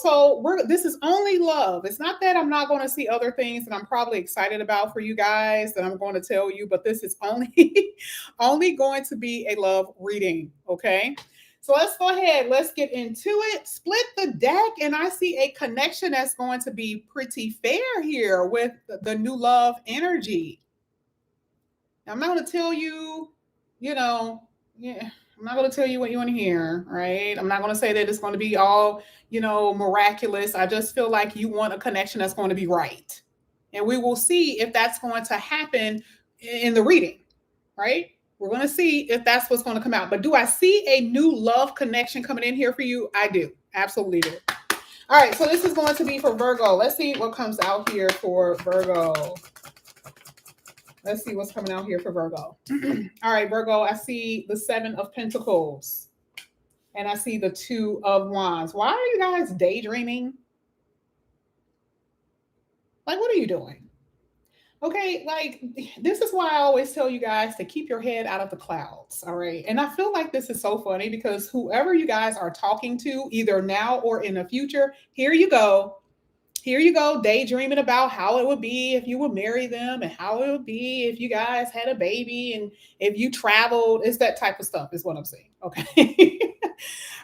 So this is only love. It's not that I'm not going to see other things that I'm probably excited about for you guys that I'm going to tell you, but this is only only going to be a love reading, okay? So let's go ahead. Let's get into it. Split the deck, and I see a connection that's going to be pretty fair here with the new love energy. Now, I'm not going to tell you, you know, yeah, I'm not going to tell you what you want to hear, right? I'm not going to say that it's going to be all, miraculous. I just feel like you want a connection that's going to be right. And we will see if that's going to happen in the reading, right? We're going to see if that's what's going to come out. But do I see a new love connection coming in here for you? I do. Absolutely do. All right. So this is going to be for Virgo. Let's see what comes out here for Virgo. Let's see what's coming out here for Virgo. All right, Virgo, I see the Seven of Pentacles and I see the Two of Wands. Why are you guys daydreaming? Like, what are you doing? Okay, like, this is why I always tell you guys to keep your head out of the clouds, all right? And I feel like this is so funny because whoever you guys are talking to, either now or in the future, here you go. Here you go, daydreaming about how it would be if you would marry them and how it would be if you guys had a baby and if you traveled. It's that type of stuff, is what I'm saying. Okay.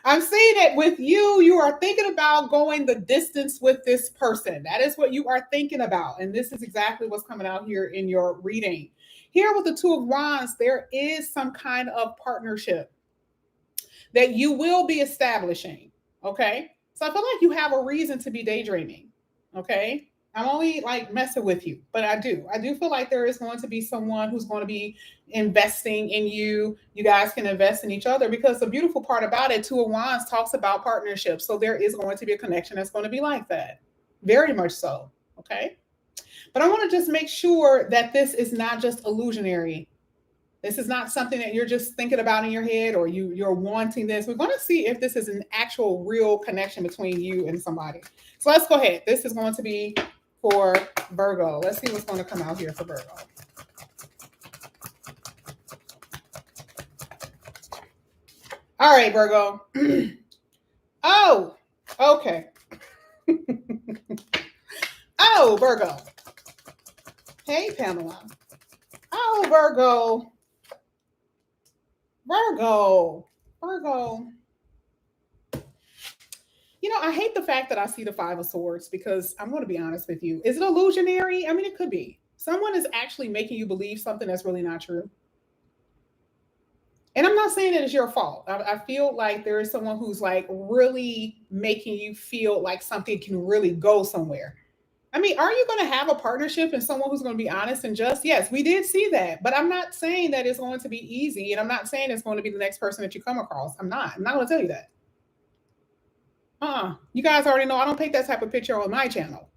I'm saying that with you, you are thinking about going the distance with this person. That is what you are thinking about. And this is exactly what's coming out here in your reading. Here with the Two of Wands, there is some kind of partnership that you will be establishing. Okay. So I feel like you have a reason to be daydreaming. Okay. I'm only like messing with you, but I do feel like there is going to be someone who's going to be investing in you. You guys can invest in each other because the beautiful part about it, Two of Wands talks about partnerships. So there is going to be a connection that's going to be like that. Very much so. Okay. But I want to just make sure that this is not just illusionary. This is not something that you're just thinking about in your head or you're wanting this. We're going to see if this is an actual real connection between you and somebody. So let's go ahead. This is going to be for Virgo. Let's see what's going to come out here for Virgo. All right, Virgo. Oh, okay. Oh, Virgo. Hey, Pamela. Oh, Virgo. Virgo. I hate the fact that I see the Five of Swords because I'm going to be honest with you. Is it illusionary? I mean, it could be. Someone is actually making you believe something that's really not true. And I'm not saying that it's your fault. I feel like there is someone who's like really making you feel like something can really go somewhere. I mean, are you going to have a partnership and someone who's going to be honest and just? Yes, we did see that. But I'm not saying that it's going to be easy. And I'm not saying it's going to be the next person that you come across. I'm not going to tell you that. You guys already know I don't paint that type of picture on my channel.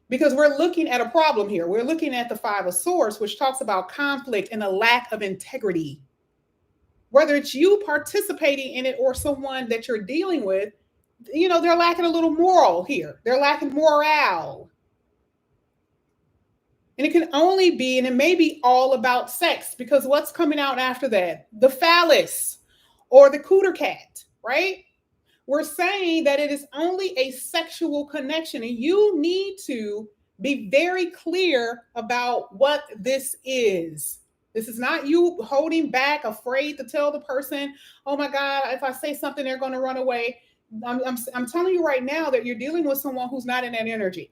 Because we're looking at a problem here. We're looking at the Five of Swords, which talks about conflict and a lack of integrity. Whether it's you participating in it or someone that you're dealing with, they're lacking a little moral here. They're lacking morale. And it can only be, and it may be all about sex, because what's coming out after that? The phallus or the cooter cat, right? We're saying that it is only a sexual connection, and you need to be very clear about what this is. This is not you holding back, afraid to tell the person, oh my God, if I say something, they're going to run away. I'm telling you right now that you're dealing with someone who's not in that energy.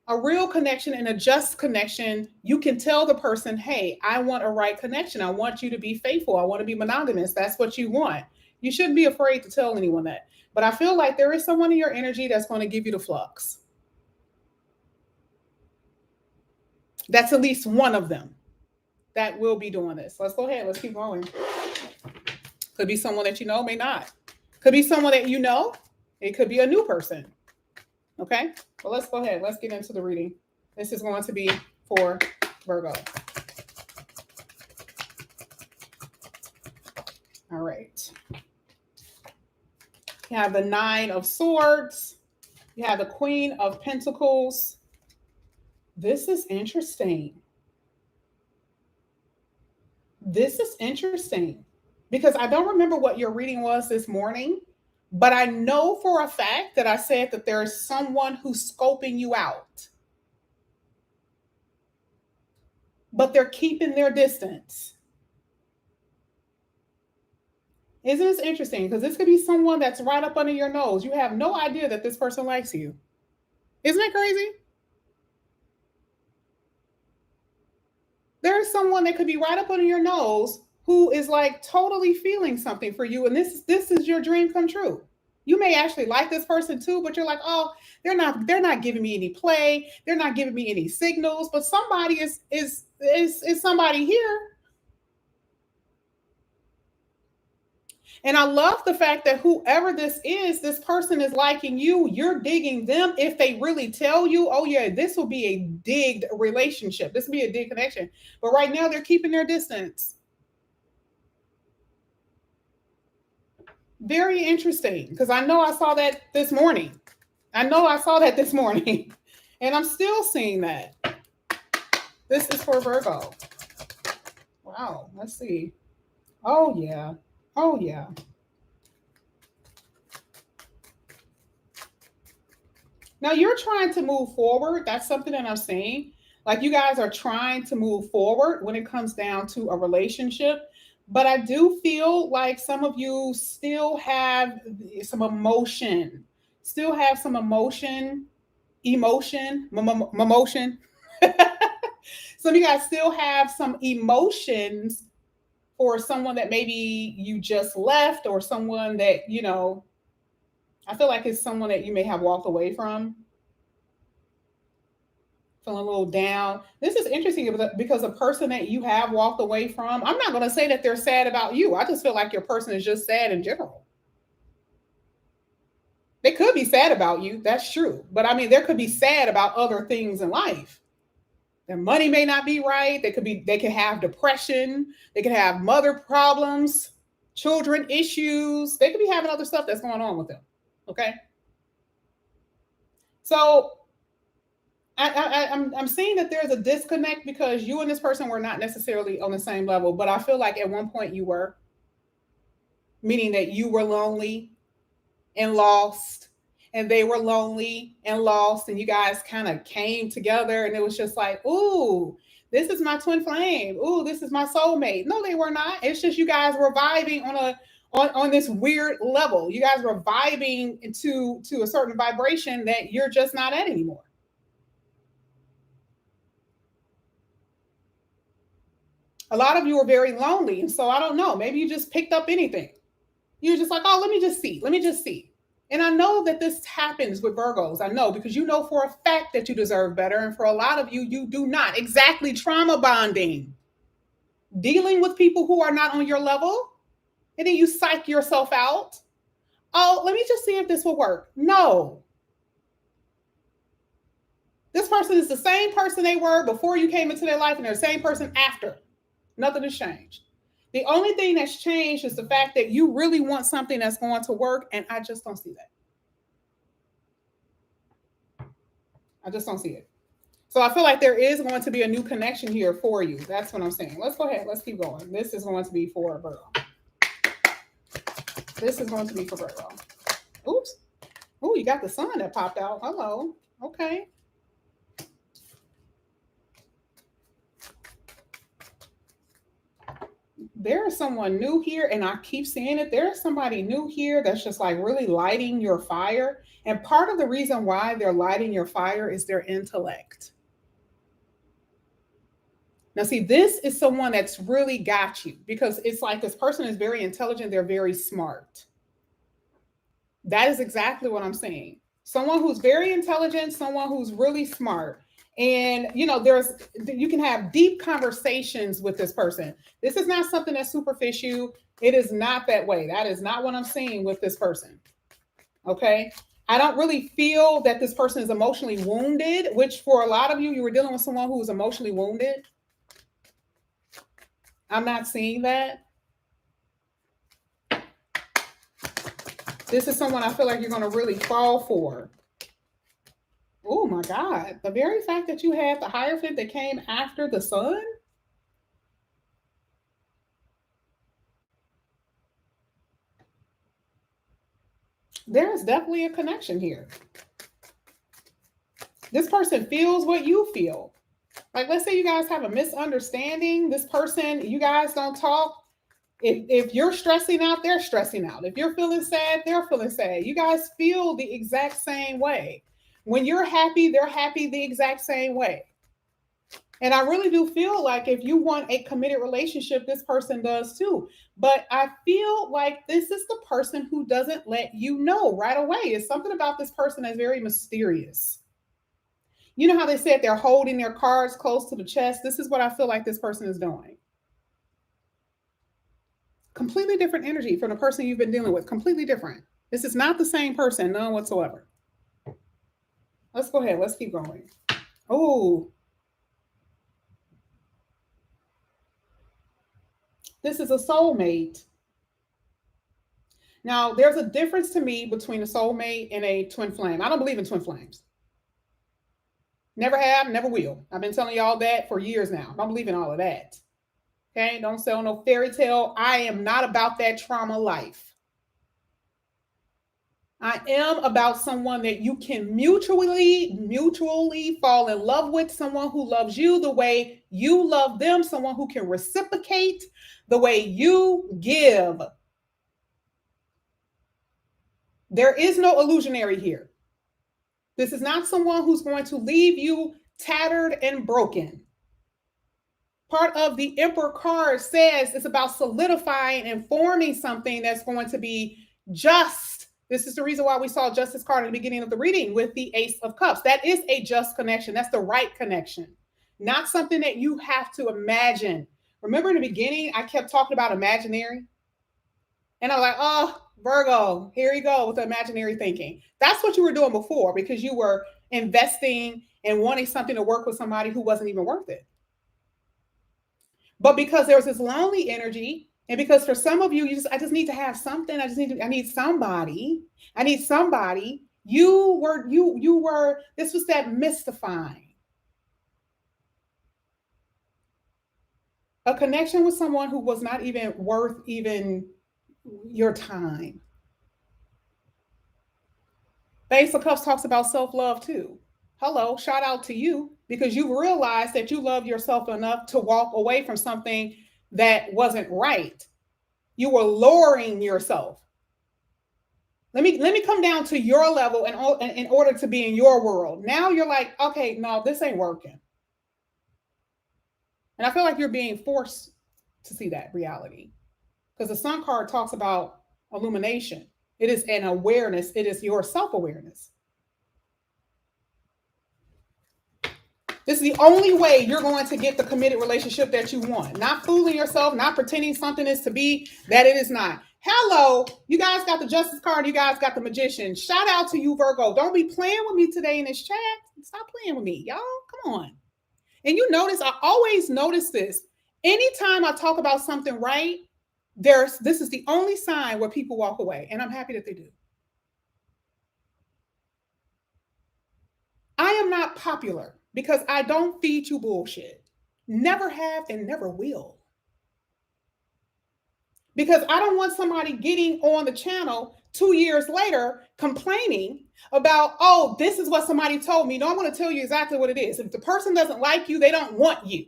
A real connection and a just connection, you can tell the person, hey, I want a right connection. I want you to be faithful. I want to be monogamous. That's what you want. You shouldn't be afraid to tell anyone that. But I feel like there is someone in your energy that's going to give you the flux. That's at least one of them that will be doing this. Let's go ahead. Let's keep going. Could be someone that you know, may not. Could be someone that you know. It could be a new person. Okay? Well, let's go ahead. Let's get into the reading. This is going to be for Virgo. All right. You have the Nine of Swords. You have the Queen of Pentacles. This is interesting. This is interesting because I don't remember what your reading was this morning, But I know for a fact that I said that there is someone who's scoping you out, but they're keeping their distance. Isn't this interesting? Because this could be someone that's right up under your nose. You have no idea that this person likes you. Isn't that crazy? There's someone that could be right up under your nose who is like totally feeling something for you, and this is your dream come true. You may actually like this person too, but you're like, oh, they're not giving me any play, they're not giving me any signals, but somebody is somebody here. And I love the fact that whoever this person is liking you, you're digging them. If they really tell you, oh, yeah, this will be a digged relationship, this will be a dig connection. But right now, they're keeping their distance. Very interesting, because I know I saw that this morning. And I'm still seeing that. This is for Virgo. Wow, let's see. Oh, yeah. Oh, yeah. Now you're trying to move forward. That's something that I'm saying. Like you guys are trying to move forward when it comes down to a relationship. But I do feel like some of you still have some emotion, still have some emotion. Some of you guys still have some emotions for someone that maybe you just left, or someone that, I feel like it's someone that you may have walked away from, feeling a little down. This is interesting because the person that you have walked away from, I'm not going to say that they're sad about you. I just feel like your person is just sad in general. They could be sad about you. That's true. But I mean, there could be sad about other things in life. Their money may not be right. They could have depression. They could have mother problems, children issues. They could be having other stuff that's going on with them. Okay. So I'm seeing that there's a disconnect because you and this person were not necessarily on the same level, but I feel like at one point you were, meaning that you were lonely and lost, and they were lonely and lost, and you guys kind of came together, and it was just like, ooh, this is my twin flame. Ooh, this is my soulmate. No, they were not. It's just you guys were vibing on this weird level. You guys were vibing to a certain vibration that you're just not at anymore. A lot of you are very lonely. And so I don't know, maybe you just picked up anything. You're just like, oh, let me just see. Let me just see. And I know that this happens with Virgos. I know, because you know for a fact that you deserve better. And for a lot of you, you do not. Exactly. Trauma bonding. Dealing with people who are not on your level. And then you psych yourself out. Oh, let me just see if this will work. No. This person is the same person they were before you came into their life, and they're the same person after. Nothing has changed. The only thing that's changed is the fact that you really want something that's going to work, and I just don't see that. I just don't see it. So I feel like there is going to be a new connection here for you. That's what I'm saying. Let's go ahead. Let's keep going. This is going to be for Virgo. This is going to be for Virgo. Oops. Oh, you got the sun that popped out. Hello. Okay. There is someone new here, and I keep saying it. There's somebody new here that's just like really lighting your fire. And part of the reason why they're lighting your fire is their intellect. Now, see, this is someone that's really got you, because it's like this person is very intelligent. They're very smart. That is exactly what I'm saying. Someone who's very intelligent, someone who's really smart. And you can have deep conversations with this person. This is not something that's superficial. It is not that way. That is not what I'm seeing with this person. Okay. I don't really feel that this person is emotionally wounded, which for a lot of you, you were dealing with someone who was emotionally wounded. I'm not seeing that. This is someone I feel like you're going to really fall for. Oh my God. The very fact that you had the Hierophant that came after the sun. There's definitely a connection here. This person feels what you feel. Like, let's say you guys have a misunderstanding. This person, you guys don't talk. If you're stressing out, they're stressing out. If you're feeling sad, they're feeling sad. You guys feel the exact same way. When you're happy, they're happy the exact same way. And I really do feel like if you want a committed relationship, this person does too. But I feel like this is the person who doesn't let you know right away. It's something about this person that's very mysterious. You know how they said they're holding their cards close to the chest? This is what I feel like this person is doing. Completely different energy from the person you've been dealing with. Completely different. This is not the same person, none whatsoever. Let's go ahead. Let's keep going. Oh, this is a soulmate. Now, there's a difference to me between a soulmate and a twin flame. I don't believe in twin flames. Never have, never will. I've been telling y'all that for years now. I don't believe in all of that. Okay, don't sell no fairy tale. I am not about that trauma life. I am about someone that you can mutually fall in love with, someone who loves you the way you love them, someone who can reciprocate the way you give. There is no illusionary here. This is not someone who's going to leave you tattered and broken. Part of the Emperor card says it's about solidifying and forming something that's going to be just. This is the reason why we saw Justice card at the beginning of the reading with the Ace of Cups. That is a just connection. That's the right connection, not something that you have to imagine. Remember in the beginning, I kept talking about imaginary? And I'm like, oh, Virgo, here you go with the imaginary thinking. That's what you were doing before because you were investing and wanting something to work with somebody who wasn't even worth it. But because there's this lonely energy, and because for some of you, I just need to have something. I need somebody. I need somebody. You were, this was that mystifying. A connection with someone who was not even worth even your time. The Ace of Cups talks about self-love too. Hello, shout out to you because you realized that you love yourself enough to walk away from something that wasn't right. You were lowering yourself. Let me come down to your level in order to be in your world. Now you're like, okay, no, this ain't working. And I feel like you're being forced to see that reality because the Sun card talks about illumination. It is an awareness. It is your self-awareness. This is the only way you're going to get the committed relationship that you want. Not fooling yourself, not pretending something is to be that it is not. Hello, you guys got the Justice card. You guys got the Magician. Shout out to you, Virgo. Don't be playing with me today in this chat. Stop playing with me, y'all. Come on. And you notice, I always notice this. Anytime I talk about something right, this is the only sign where people walk away. And I'm happy that they do. I am not popular because I don't feed you bullshit. Never have and never will. Because I don't want somebody getting on the channel 2 years later complaining about, oh, this is what somebody told me. No, I'm going to tell you exactly what it is. If the person doesn't like you, they don't want you.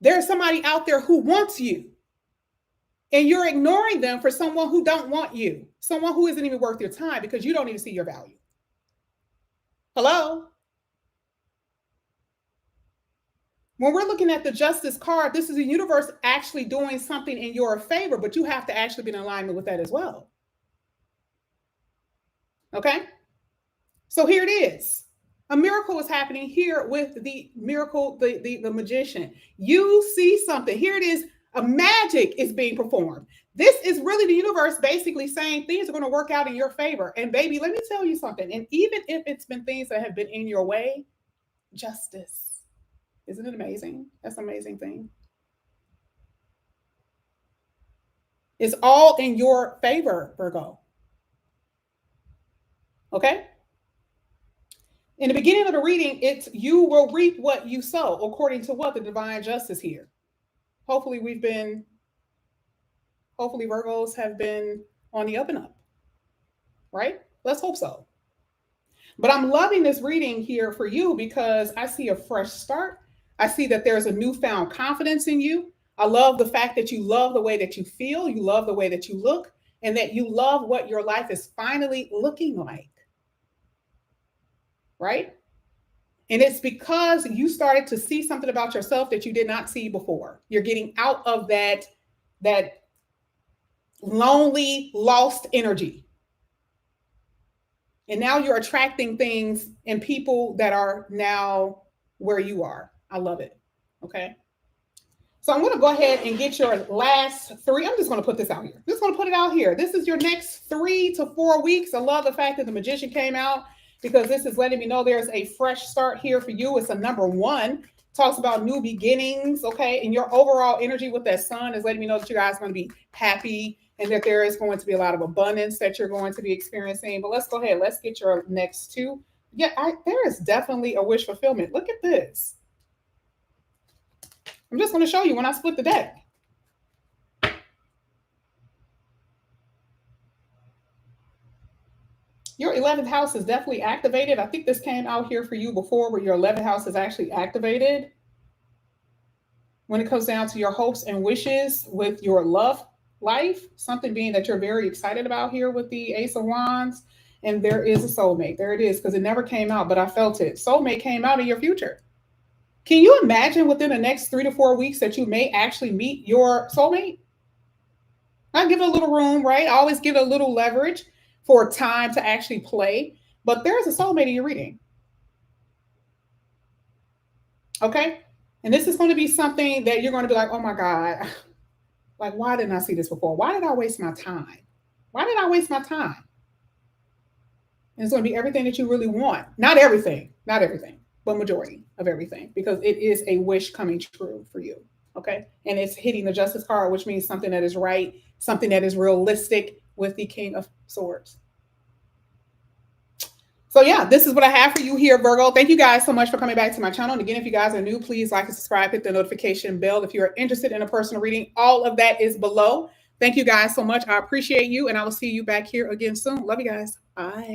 There's somebody out there who wants you. And you're ignoring them for someone who don't want you. Someone who isn't even worth your time because you don't even see your value. Hello? When we're looking at the Justice card, this is the universe actually doing something in your favor, but you have to actually be in alignment with that as well. Okay? So here it is. A miracle is happening here with the miracle, the Magician. You see something. Here it is. A magic is being performed. This is really the universe basically saying things are going to work out in your favor. And baby, let me tell you something. And even if it's been things that have been in your way, justice. Isn't it amazing? That's an amazing thing. It's all in your favor, Virgo. Okay? In the beginning of the reading, it's you will reap what you sow, according to what? The divine justice here. Hopefully Virgos have been on the up and up, right? Let's hope so. But I'm loving this reading here for you because I see a fresh start. I see that there's a newfound confidence in you. I love the fact that you love the way that you feel, you love the way that you look, and that you love what your life is finally looking like, right? And it's because you started to see something about yourself that you did not see before. You're getting out of that lonely, lost energy. And now you're attracting things and people that are now where you are. I love it. Okay. So I'm going to go ahead and get your last three. I'm just going to put this out here. Just going to put it out here. This is your next 3 to 4 weeks. I love the fact that the Magician came out because this is letting me know there's a fresh start here for you. It's a number 1. Talks about new beginnings. Okay. And your overall energy with that sun is letting me know that you guys are going to be happy and that there is going to be a lot of abundance that you're going to be experiencing. But let's go ahead. Let's get your next 2. Yeah, there is definitely a wish fulfillment. Look at this. I'm just going to show you when I split the deck. Your 11th house is definitely activated. I think this came out here for you before, where your 11th house is actually activated when it comes down to your hopes and wishes with your love life, something being that you're very excited about here with the Ace of Wands. And there is a soulmate. There it is, because it never came out, but I felt it. Soulmate came out in your future. Can you imagine within the next 3 to 4 weeks that you may actually meet your soulmate? I give it a little room, right? I always give it a little leverage for time to actually play. But there's a soulmate in your reading. Okay? And this is going to be something that you're going to be like, oh my God, like, why didn't I see this before? Why did I waste my time? Why did I waste my time? And it's going to be everything that you really want. Not everything, but majority of everything, because it is a wish coming true for you. Okay. And it's hitting the Justice card, which means something that is right, something that is realistic with the King of Swords. So yeah, this is what I have for you here, Virgo. Thank you guys so much for coming back to my channel. And again, if you guys are new, please like and subscribe, hit the notification bell. If you're interested in a personal reading, all of that is below. Thank you guys so much. I appreciate you. And I will see you back here again soon. Love you guys. Bye.